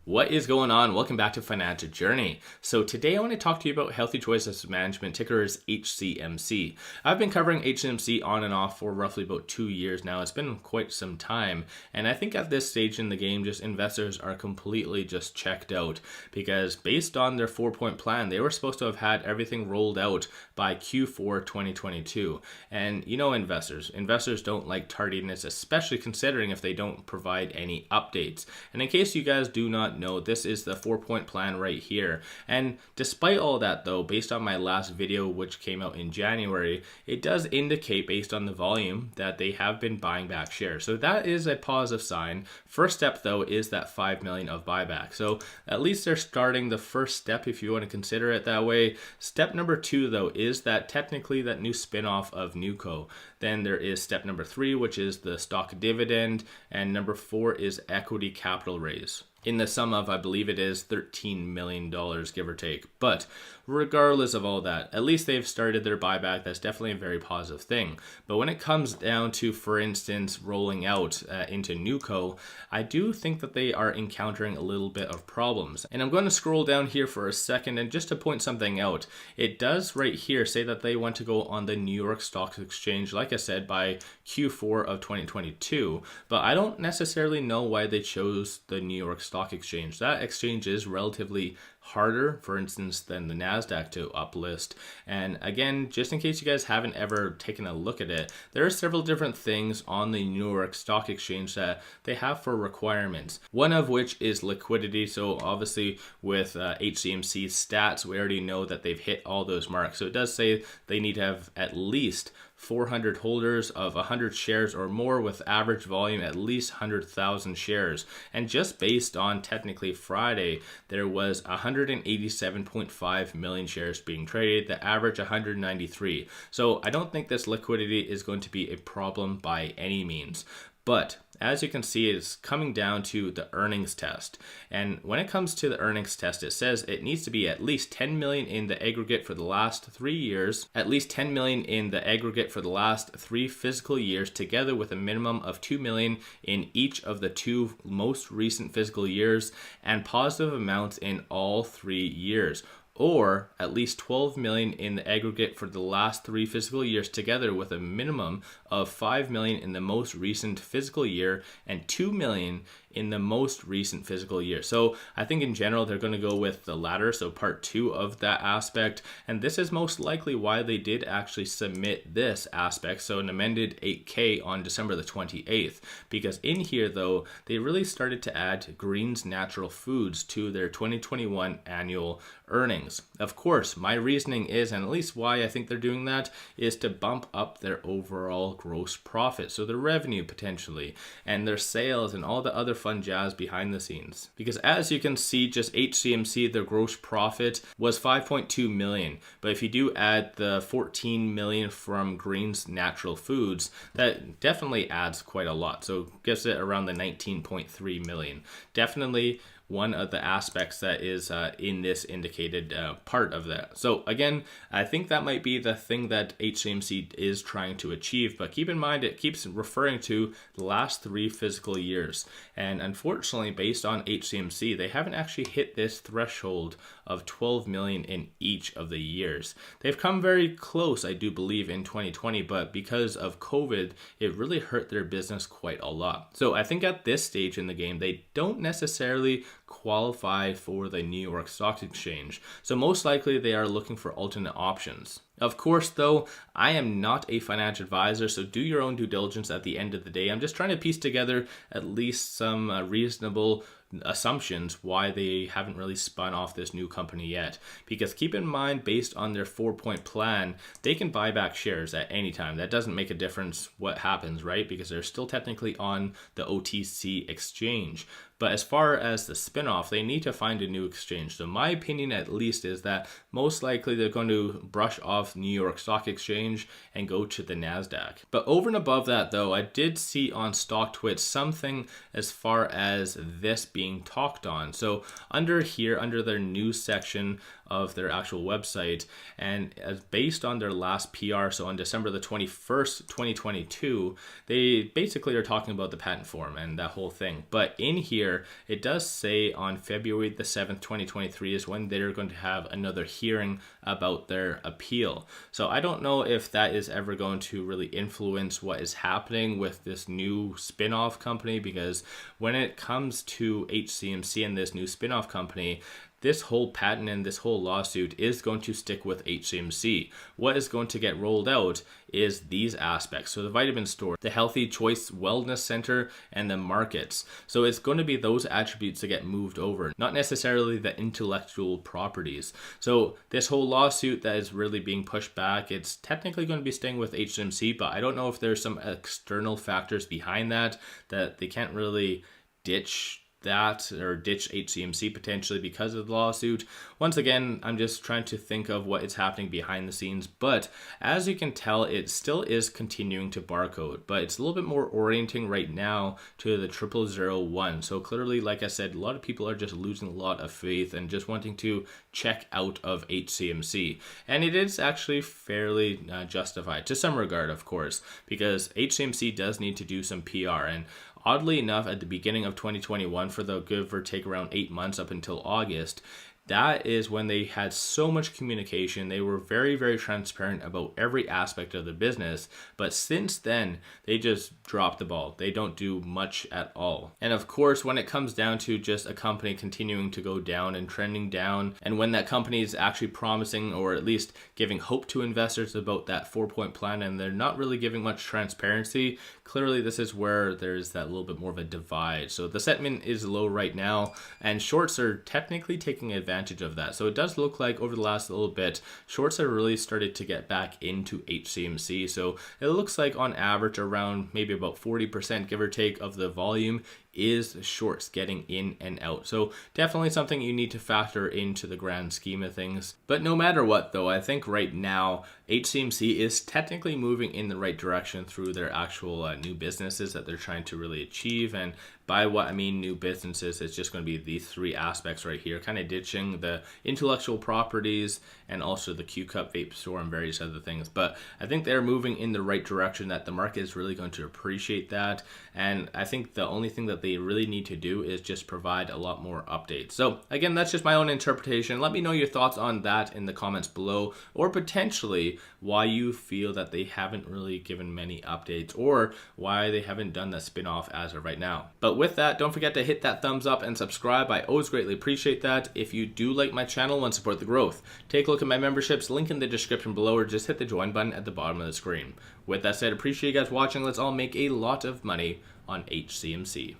What is going on? Welcome back to Financial Journey. So today I want to talk to you about Healthier Choices Management, ticker is HCMC. I've been covering HCMC on and off for roughly about 2 years now. It's been quite some time. And I think at this stage in the game, just investors are completely just checked out because based on their 4-point plan, they were supposed to have had everything rolled out by Q4 2022. And you know, investors don't like tardiness, especially considering if they don't provide any updates. And in case you guys do not know, this is the 4-point plan right here. And despite all that though, based on my last video, which came out in January, it does indicate based on the volume that they have been buying back shares. So that is a positive sign. First step though is that 5 million of buyback. So at least they're starting the first step if you want to consider it that way. Step number 2 though is that technically that new spinoff of NewCo. Then there is step number 3, which is the stock dividend, and number 4 is equity capital raise in the sum of, I believe it is $13 million, give or take. But regardless of all that, at least they've started their buyback. That's definitely a very positive thing. But when it comes down to, for instance, rolling out into NewCo, I do think that they are encountering a little bit of problems. And I'm going to scroll down here for a second and just to point something out. It does right here say that they want to go on the New York Stock Exchange, like I said, by Q4 of 2022. But I don't necessarily know why they chose the New York Stock Exchange. That exchange is relatively harder, for instance, than the NASDAQ to uplist. And again, just in case you guys haven't ever taken a look at it, there are several different things on the New York Stock Exchange that they have for requirements. One of which is liquidity. So obviously with HCMC stats, we already know that they've hit all those marks. So it does say they need to have at least 400 holders of 100 shares or more with average volume at least 100,000 shares. And just based on technically Friday, there was 187.5 million shares being traded, the average 193. So I don't think this liquidity is going to be a problem by any means. But as you can see, it's coming down to the earnings test. And when it comes to the earnings test, it says it needs to be at least 10 million in the aggregate for the last 3 years, at least 10 million in the aggregate for the last 3 fiscal years, together with a minimum of 2 million in each of the 2 most recent fiscal years, and positive amounts in all 3 years. Or at least 12 million in the aggregate for the last 3 fiscal years, together with a minimum of 5 million in the most recent fiscal year and 2 million in the most recent fiscal year. So I think in general, they're going to go with the latter, so part 2 of that aspect. And this is most likely why they did actually submit this aspect, so an amended 8K on December the 28th. Because in here though, they really started to add Green's Natural Foods to their 2021 annual earnings. Of course, my reasoning is, and at least why I think they're doing that, is to bump up their overall gross profit, so their revenue potentially, and their sales and all the other fun jazz behind the scenes. Because as you can see, just HCMC, their gross profit was 5.2 million. But if you do add the 14 million from Green's Natural Foods, that definitely adds quite a lot. So gives it around the 19.3 million. Definitely one of the aspects that is in this indicated part of that. So again, I think that might be the thing that HCMC is trying to achieve, but keep in mind it keeps referring to the last 3 fiscal years. And unfortunately, based on HCMC, they haven't actually hit this threshold of 12 million in each of the years. They've come very close, I do believe, in 2020, but because of COVID, it really hurt their business quite a lot. So I think at this stage in the game, they don't necessarily qualify for the New York Stock Exchange. So most likely they are looking for alternate options. Of course, though, I am not a financial advisor, so do your own due diligence at the end of the day. I'm just trying to piece together at least some reasonable assumptions why they haven't really spun off this new company yet. Because keep in mind, based on their 4-point plan, they can buy back shares at any time. That doesn't make a difference what happens, right? Because they're still technically on the OTC exchange. But as far as the spinoff, they need to find a new exchange. So my opinion at least is that most likely they're going to brush off New York Stock Exchange and go to the NASDAQ. But over and above that though, I did see on StockTwit something as far as this being talked on. So under here, under their news section of their actual website, and based on their last PR, so on December the 21st, 2022, they basically are talking about the patent form and that whole thing. But in here, it does say on February the 7th, 2023 is when they're going to have another hearing about their appeal. So I don't know if that is ever going to really influence what is happening with this new spin-off company, because when it comes to HCMC and this new spin-off company, this whole patent and this whole lawsuit is going to stick with HCMC. What is going to get rolled out is these aspects. So the vitamin store, the Healthy Choice Wellness Center, and the markets. So it's going to be those attributes that get moved over, not necessarily the intellectual properties. So this whole lawsuit that is really being pushed back, it's technically going to be staying with HCMC, but I don't know if there's some external factors behind that they can't really ditch that or ditch HCMC potentially because of the lawsuit. Once again, I'm just trying to think of what is happening behind the scenes, but as you can tell, it still is continuing to barcode, but it's a little bit more orienting right now to the 0001. So clearly, like I said, a lot of people are just losing a lot of faith and just wanting to check out of HCMC, and it is actually fairly justified to some regard, of course, because HCMC does need to do some PR. And oddly enough, at the beginning of 2021, for the give or take around 8 months up until August, that is when they had so much communication. They were very, very transparent about every aspect of the business. But since then, they just dropped the ball. They don't do much at all. And of course, when it comes down to just a company continuing to go down and trending down, and when that company is actually promising or at least giving hope to investors about that 4-point plan, and they're not really giving much transparency, clearly this is where there's that little bit more of a divide. So the sentiment is low right now, and shorts are technically taking advantage of that. So it does look like over the last little bit, shorts have really started to get back into HCMC. So it looks like on average around maybe about 40%, give or take, of the volume is shorts getting in and out. So definitely something you need to factor into the grand scheme of things. But no matter what though, I think right now HCMC is technically moving in the right direction through their actual new businesses that they're trying to really achieve. And by what I mean new businesses, it's just going to be these three aspects right here, kind of ditching the intellectual properties and also the qcup vape store and various other things. But I think they're moving in the right direction, that the market is really going to appreciate that. And I think the only thing that they really need to do is just provide a lot more updates. So again, that's just my own interpretation. Let me know your thoughts on that in the comments below, or potentially why you feel that they haven't really given many updates, or why they haven't done the spin-off as of right now. But with that, don't forget to hit that thumbs up and subscribe. I always greatly appreciate that. If you do like my channel and support the growth, take a look at my memberships, link in the description below, or just hit the join button at the bottom of the screen. With that said, appreciate you guys watching. Let's all make a lot of money on HCMC.